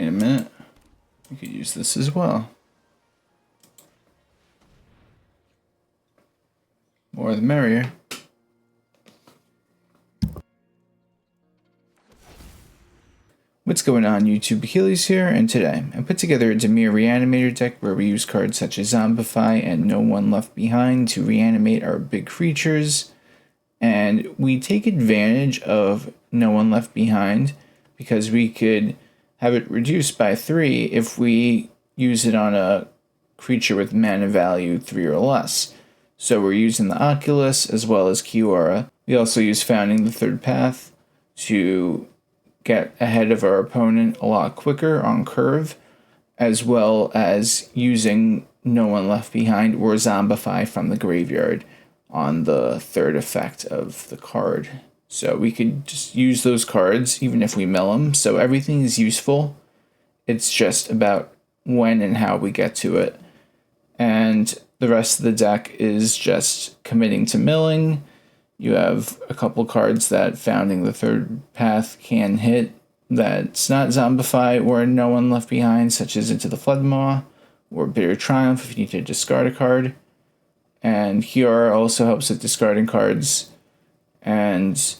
Wait a minute. We could use this as well. More the merrier. What's going on YouTube? Achilles here, and today I put together a Dimir Reanimator deck where we use cards such as Zombify and No One Left Behind to reanimate our big creatures. And we take advantage of No One Left Behind because we could have it reduced by 3 if we use it on a creature with mana value 3 or less. So we're using the Oculus as well as Kiora. We also use Founding the Third Path to get ahead of our opponent a lot quicker on curve, as well as using No One Left Behind or Zombify from the graveyard on the third effect of the card. So we could just use those cards even if we mill them. So everything is useful. It's just about when and how we get to it. And the rest of the deck is just committing to milling. You have a couple cards that Founding the Third Path can hit that's not Zombify or No One Left Behind, such as Into the Flood Maw or Bitter Triumph if you need to discard a card. And Kiora also helps with discarding cards. And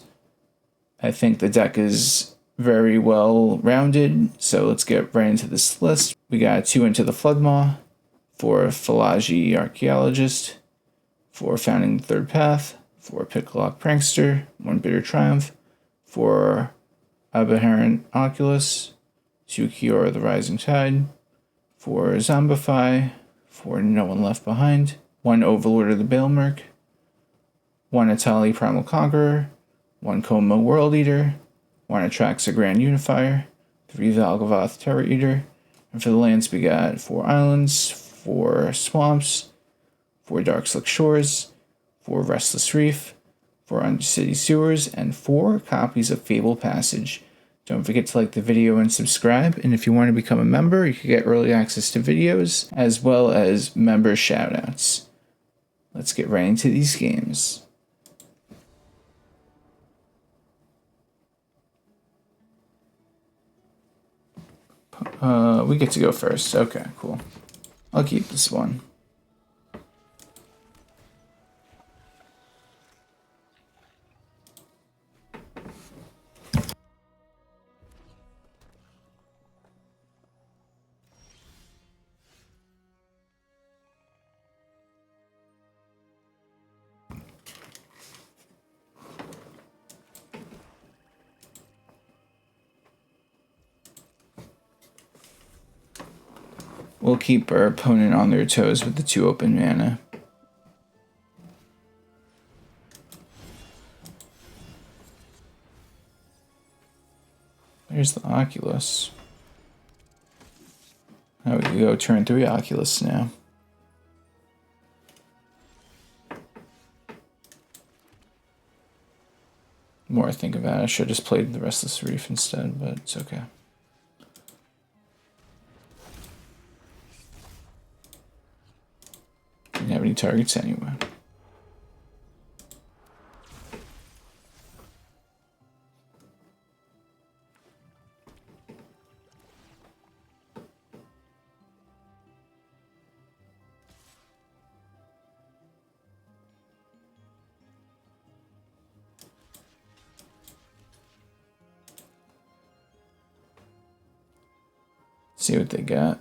I think the deck is very well rounded, so let's get right into this list. We got 2 Into the Flood Maw, for Fallaji Archaeologist, for Founding the Third Path, for Picklock Prankster, 1 Bitter Triumph, for Abhorrent Oculus, 2 Kiora the Rising Tide, for Zombify, for No One Left Behind, 1 Overlord of the Balemurk, 1 Etali Primal Conqueror, 1 Koma World Eater, 1 Atraxa Grand Unifier, 3 Valgavoth Terror Eater, and for the lands we got 4 Islands, 4 Swamps, 4 Darkslick Shores, 4 Restless Reef, 4 Undercity Sewers, and 4 copies of Fabled Passage. Don't forget to like the video and subscribe, and if you want to become a member, you can get early access to videos, as well as member shoutouts. Let's get right into these games. We get to go first. Okay, cool. I'll keep this one. We'll keep our opponent on their toes with the 2 open mana. There's the Oculus. Now we can go turn 3 Oculus now. The more I think about it, I should have just played the Restless Reef instead, but it's okay. Didn't have any targets anyway. See what they got.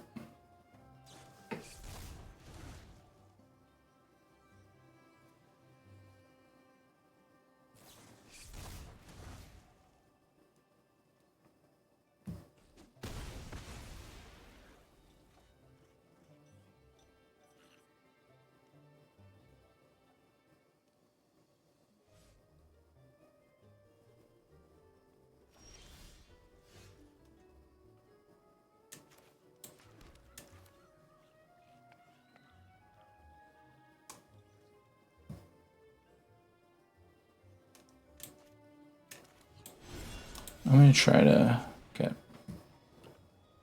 I'm going to try to get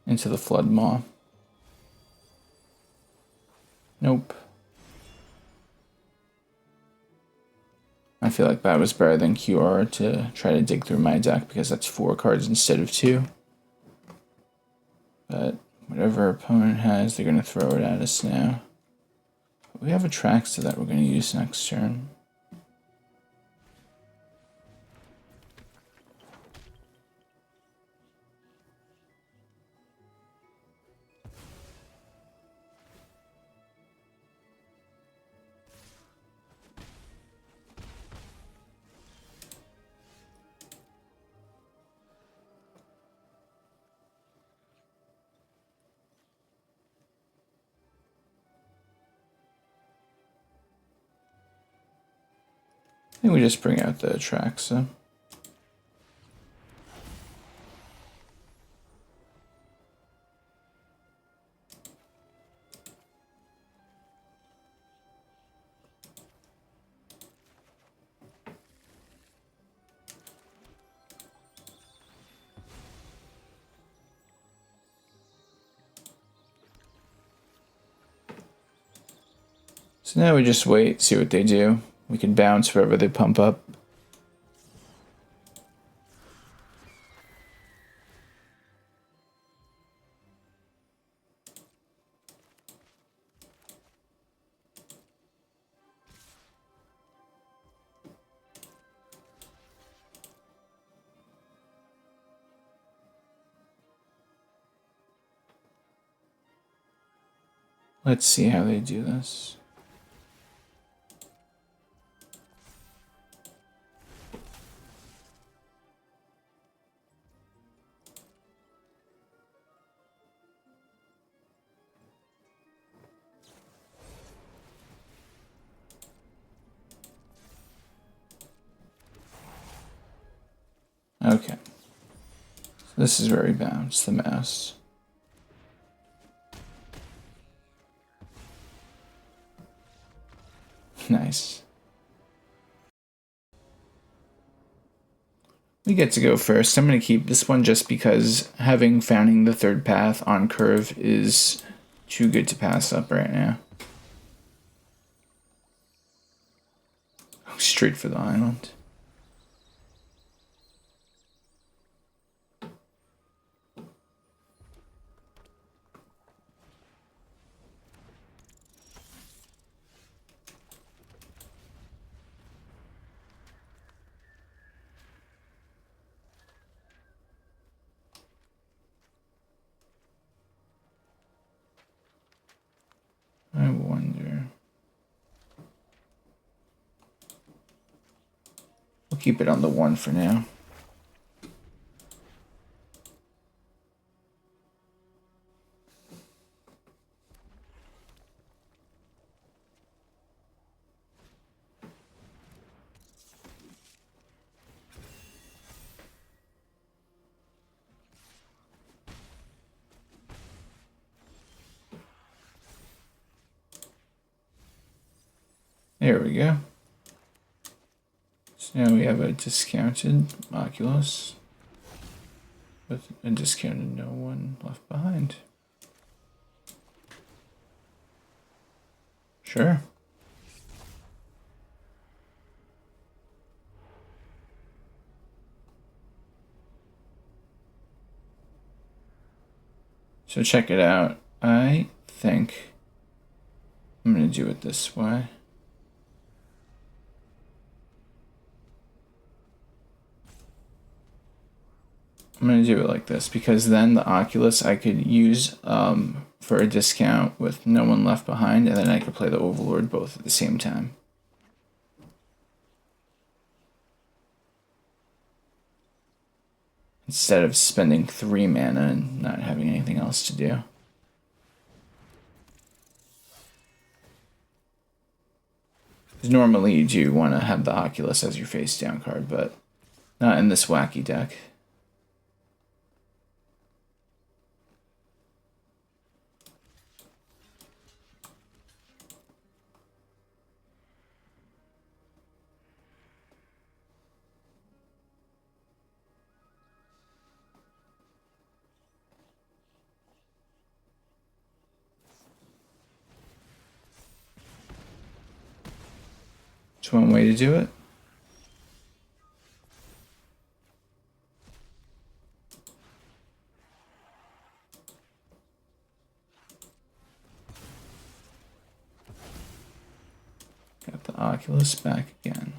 Into the Flood Maw. Nope. I feel like that was better than Kiora to try to dig through my deck because that's 4 cards instead of 2. But whatever our opponent has, they're going to throw it at us now. We have Atraxa that we're going to use next turn. I think we just bring out the Atraxa. So now we just wait, see what they do. We can bounce wherever they pump up. Let's see how they do this. Okay. So this is where we bounce the mouse. Nice. We get to go first. I'm going to keep this one just because having Founding the Third Path on curve is too good to pass up right now. Oh, straight for the island. I wonder. We'll keep it on the 1 for now. There we go. So now we have a discounted Oculus with a discounted No One Left Behind. Sure. So check it out. I think I'm going to do it this way. I'm going to do it like this because then the Oculus I could use for a discount with No One Left Behind, and then I could play the Overlord both at the same time. Instead of spending 3 mana and not having anything else to do. Normally you do want to have the Oculus as your face down card, but not in this wacky deck. It's one way to do it. Got the Oculus back again.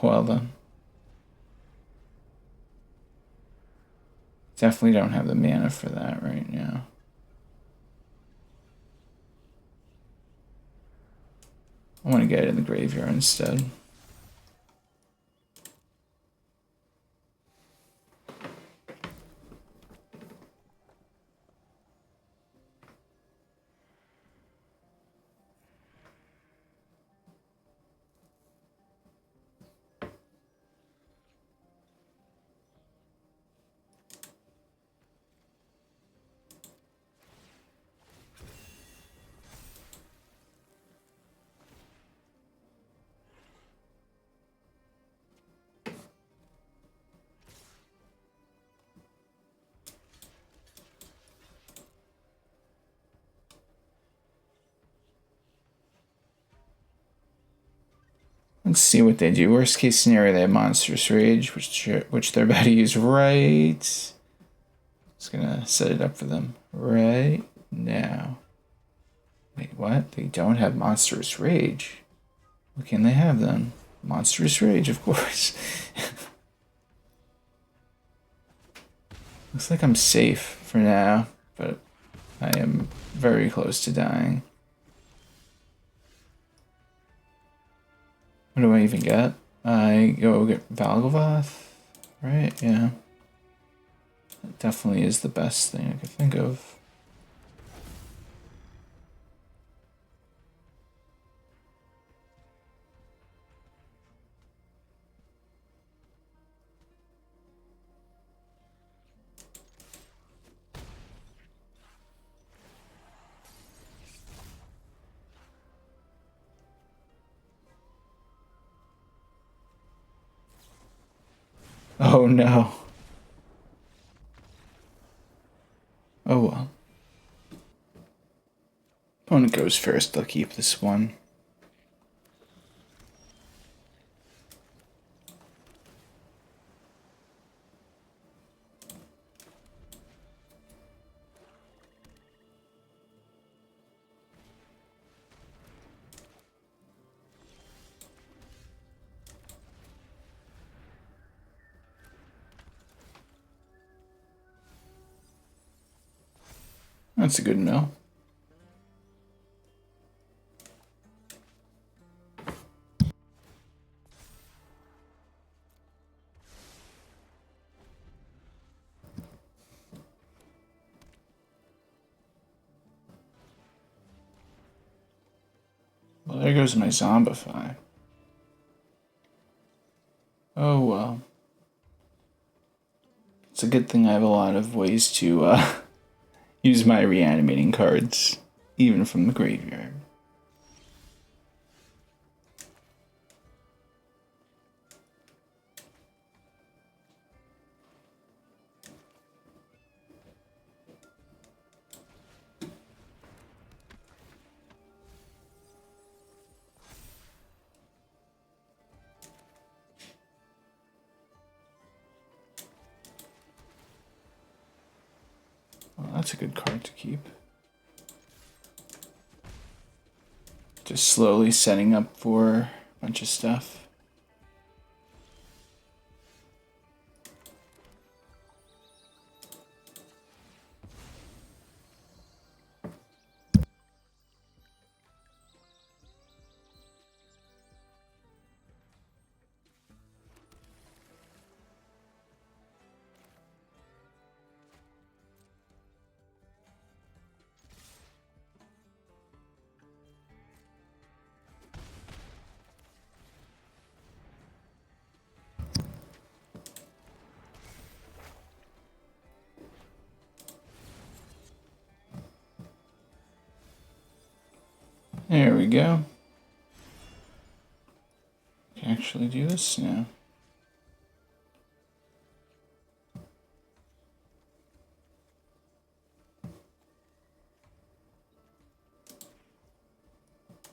Well then. Definitely don't have the mana for that right now. I want to get it in the graveyard instead. Let's see what they do. Worst case scenario, they have Monstrous Rage, which they're about to use right. Just gonna set it up for them right now. Wait, what? They don't have Monstrous Rage? What can they have then? Monstrous Rage, of course. Looks like I'm safe for now, but I am very close to dying. What do I even get? I go get Valgavoth, right? Yeah. That definitely is the best thing I could think of. Oh no. Oh well. Opponent goes first, I'll keep this one. That's a good mill. Well, there goes my Zombify. Oh well. It's a good thing I have a lot of ways to use my reanimating cards, even from the graveyard. Well, that's a good card to keep. Just slowly setting up for a bunch of stuff. There we go. Can actually do this now.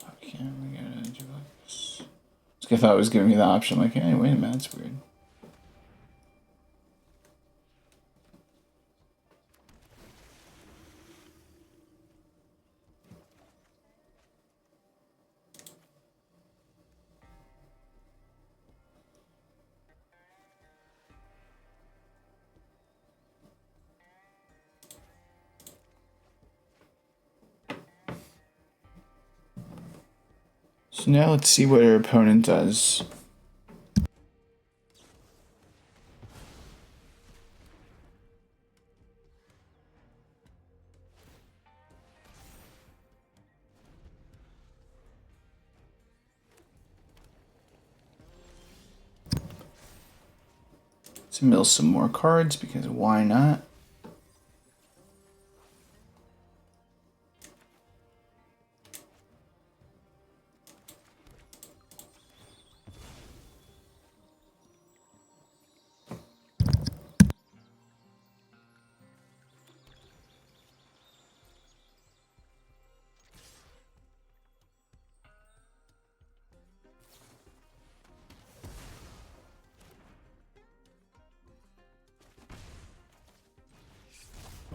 Okay, we gotta do like this. I thought it was giving me the option, like, hey, wait a minute, that's weird. So now let's see what our opponent does. Let's mill some more cards, because why not?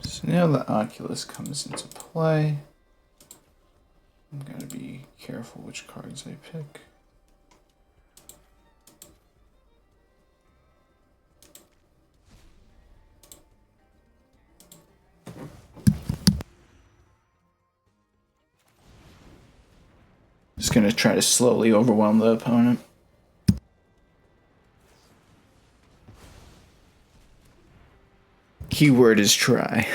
So now the Oculus comes into play. I'm gotta be careful which cards I pick. Just gonna try to slowly overwhelm the opponent. Keyword is try.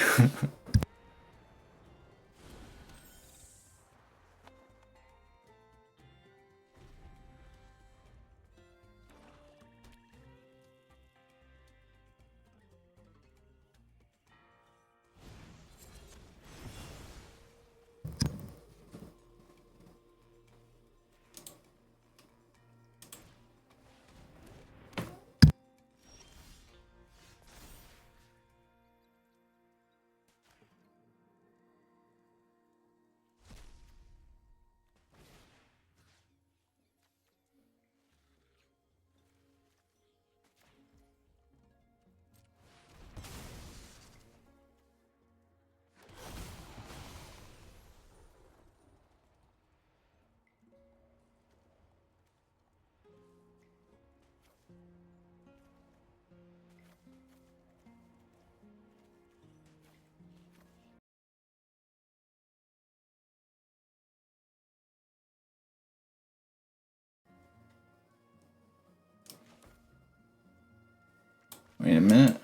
Wait a minute.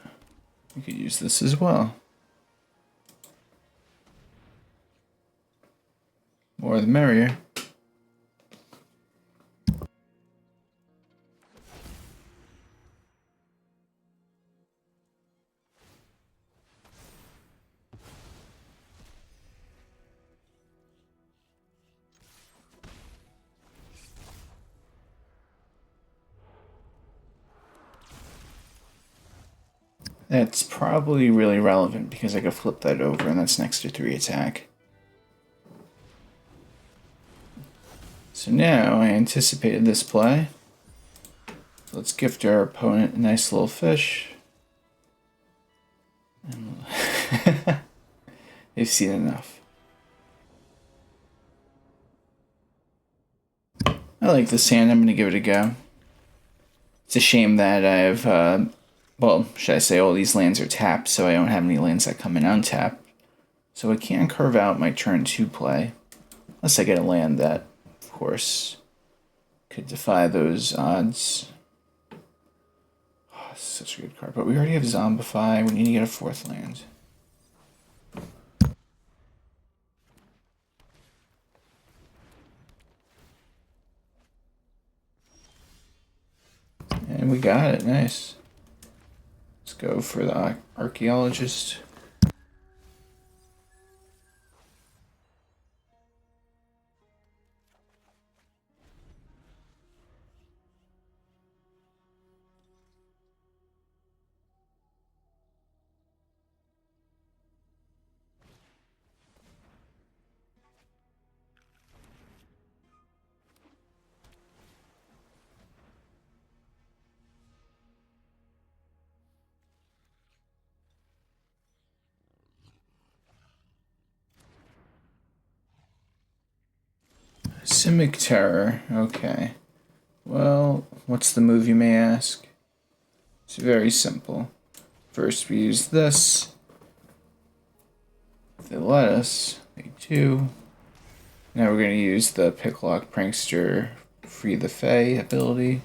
We could use this as well. More the merrier. That's probably really relevant because I could flip that over and that's next to 3 attack. So now I anticipated this play. Let's gift our opponent a nice little fish. And they've seen enough. I like this hand. I'm going to give it a go. It's a shame that I have, well, should I say all these lands are tapped, so I don't have any lands that come in untapped. So I can't carve out my turn 2 play. Unless I get a land that, of course, could defy those odds. Oh, such a good card. But we already have Zombify. We need to get a 4th land. And we got it. Nice. Let's go for the Archaeologist. Simic Terror, okay. Well, what's the move, you may ask? It's very simple. First we use this. If they let us, they do. Now we're going to use the Picklock Prankster Free the Fae ability.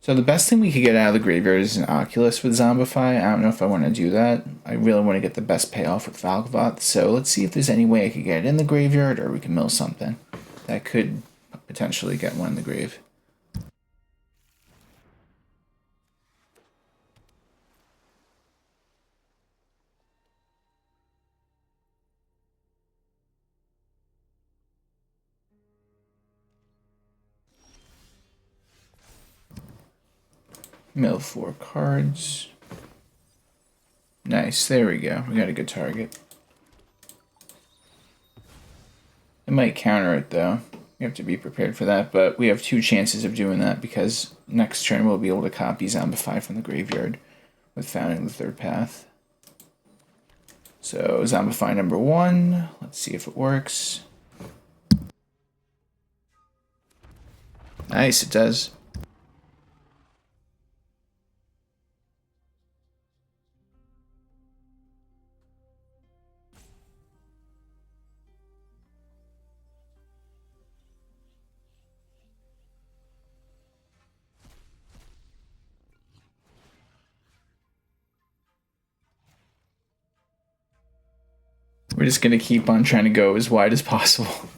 So the best thing we could get out of the graveyard is an Oculus with Zombify. I don't know if I want to do that. I really want to get the best payoff with Valgavoth. So let's see if there's any way I could get it in the graveyard, or we can mill something that could potentially get one in the grave. Mill 4 cards. Nice, there we go. We got a good target. It might counter it though. We have to be prepared for that, but we have 2 chances of doing that because next turn we'll be able to copy Zombify from the graveyard with Founding the Third Path. So Zombify number 1, let's see if it works. Nice, it does. We're just going to keep on trying to go as wide as possible.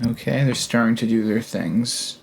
Okay, they're starting to do their things.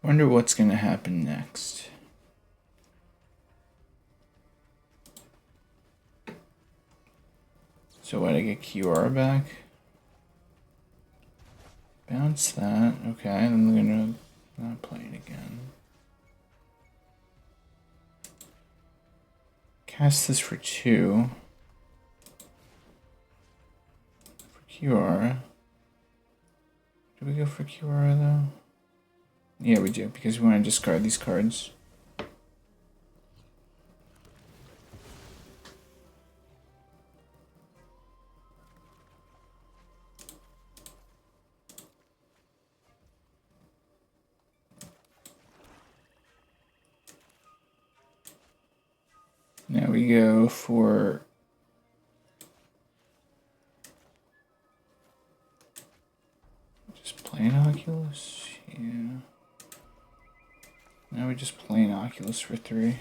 Wonder what's going to happen next. So what, I get Kiora back? Bounce that. Okay, then we're going to not play it again. Cast this for 2. For Kiora. Do we go for Kiora though? Yeah, we do, because we want to discard these cards. Now we go for just plain Oculus. Yeah. Now we just plain Oculus for 3.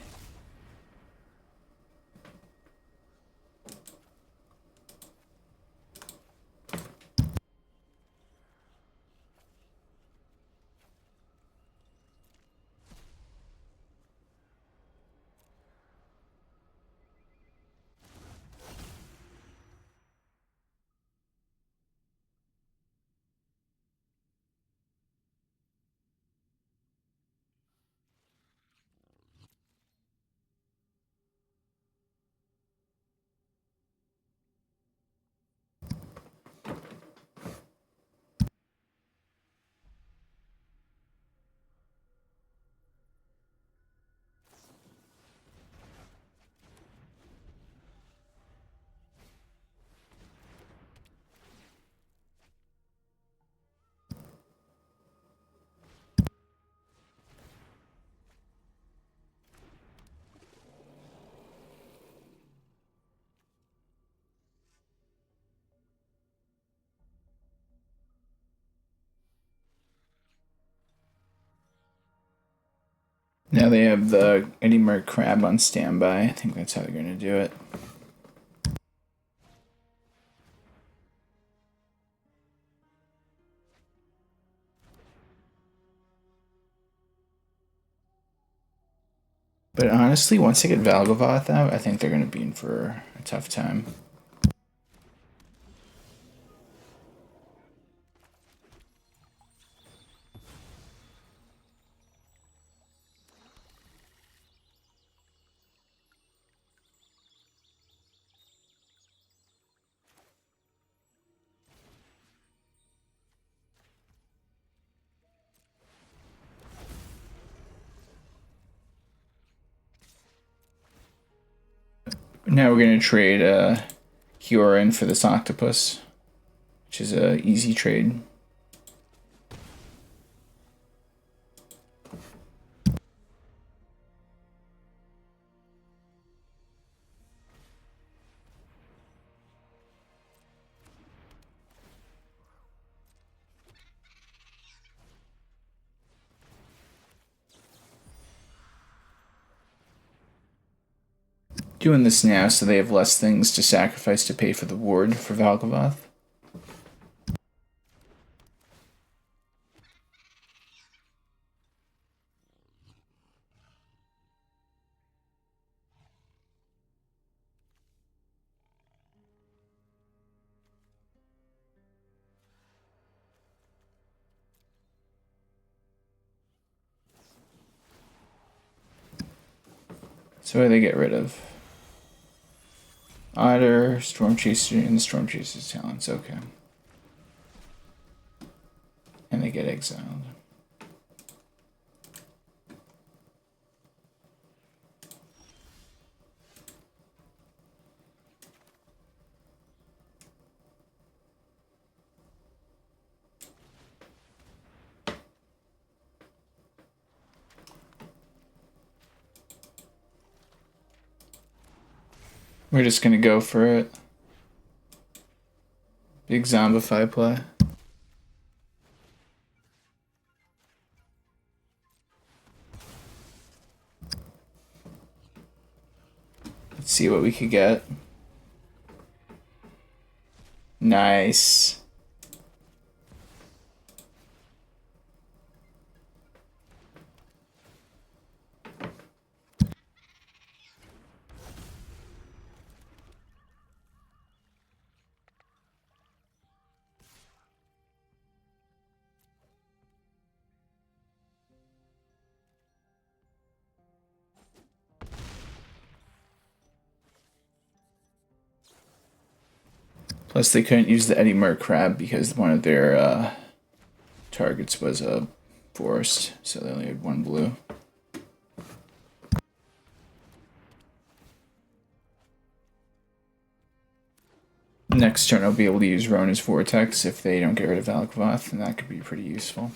Now they have the Dimir crab on standby. I think that's how they're going to do it. But honestly, once they get Valgavoth out, I think they're going to be in for a tough time. Now we're going to trade Kiora in for this octopus, which is an easy trade. Doing this now so they have less things to sacrifice to pay for the ward for Valgavoth. So what do they get rid of? Otter, Storm Chaser, and the Storm Chaser's talents. Okay. And they get exiled. We're just gonna go for it. Big Zombify play. Let's see what we could get. Nice. Plus, they couldn't use the Dimir crab because one of their targets was a forest, so they only had one blue. Next turn, I'll be able to use Rona's Vortex if they don't get rid of Valgavoth, and that could be pretty useful.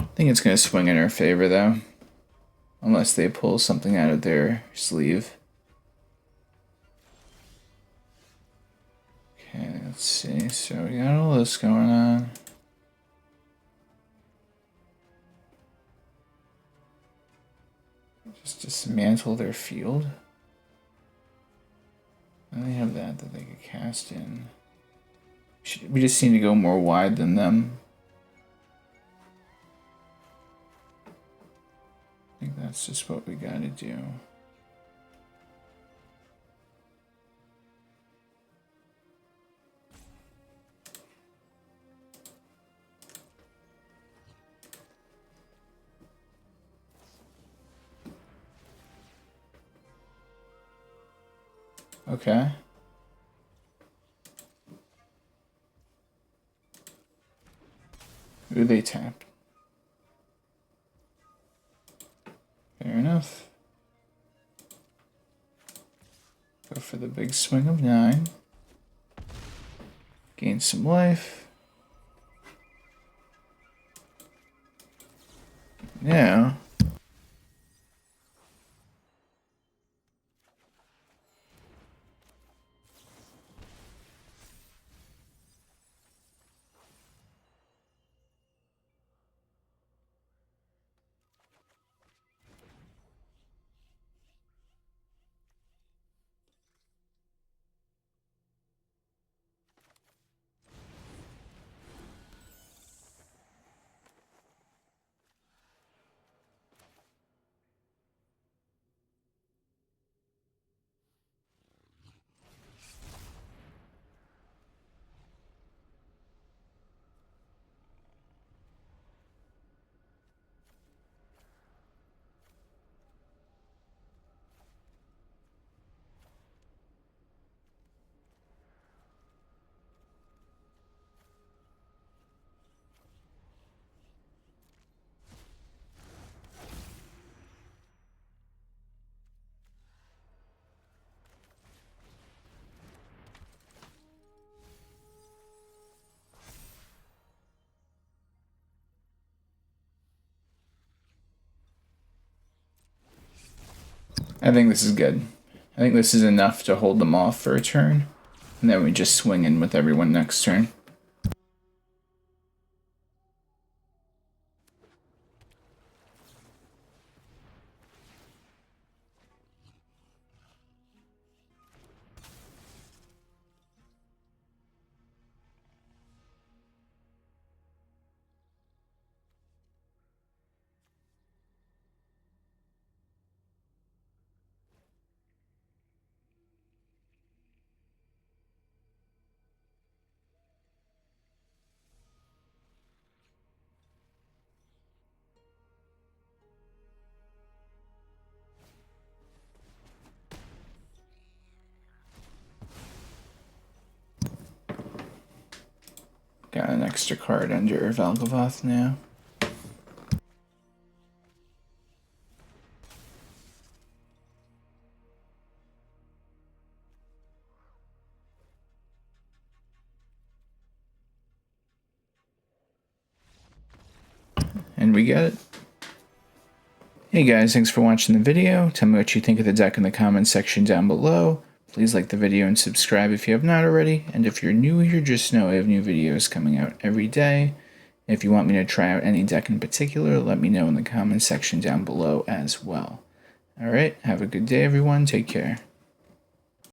I think it's going to swing in our favor, though. Unless they pull something out of their sleeve. Okay, let's see. So we got all this going on. Just dismantle their field. And they have that they could cast in. We just need to go more wide than them. I think that's just what we gotta do. Okay. Ooh, they tapped. Fair enough. Go for the big swing of 9. Gain some life. Yeah. I think this is good. I think this is enough to hold them off for a turn, and then we just swing in with everyone next turn. Got an extra card under Valgavoth now. And we get it. Hey guys, thanks for watching the video. Tell me what you think of the deck in the comments section down below. Please like the video and subscribe if you have not already. And if you're new here, just know I have new videos coming out every day. If you want me to try out any deck in particular, let me know in the comments section down below as well. Alright, have a good day everyone. Take care.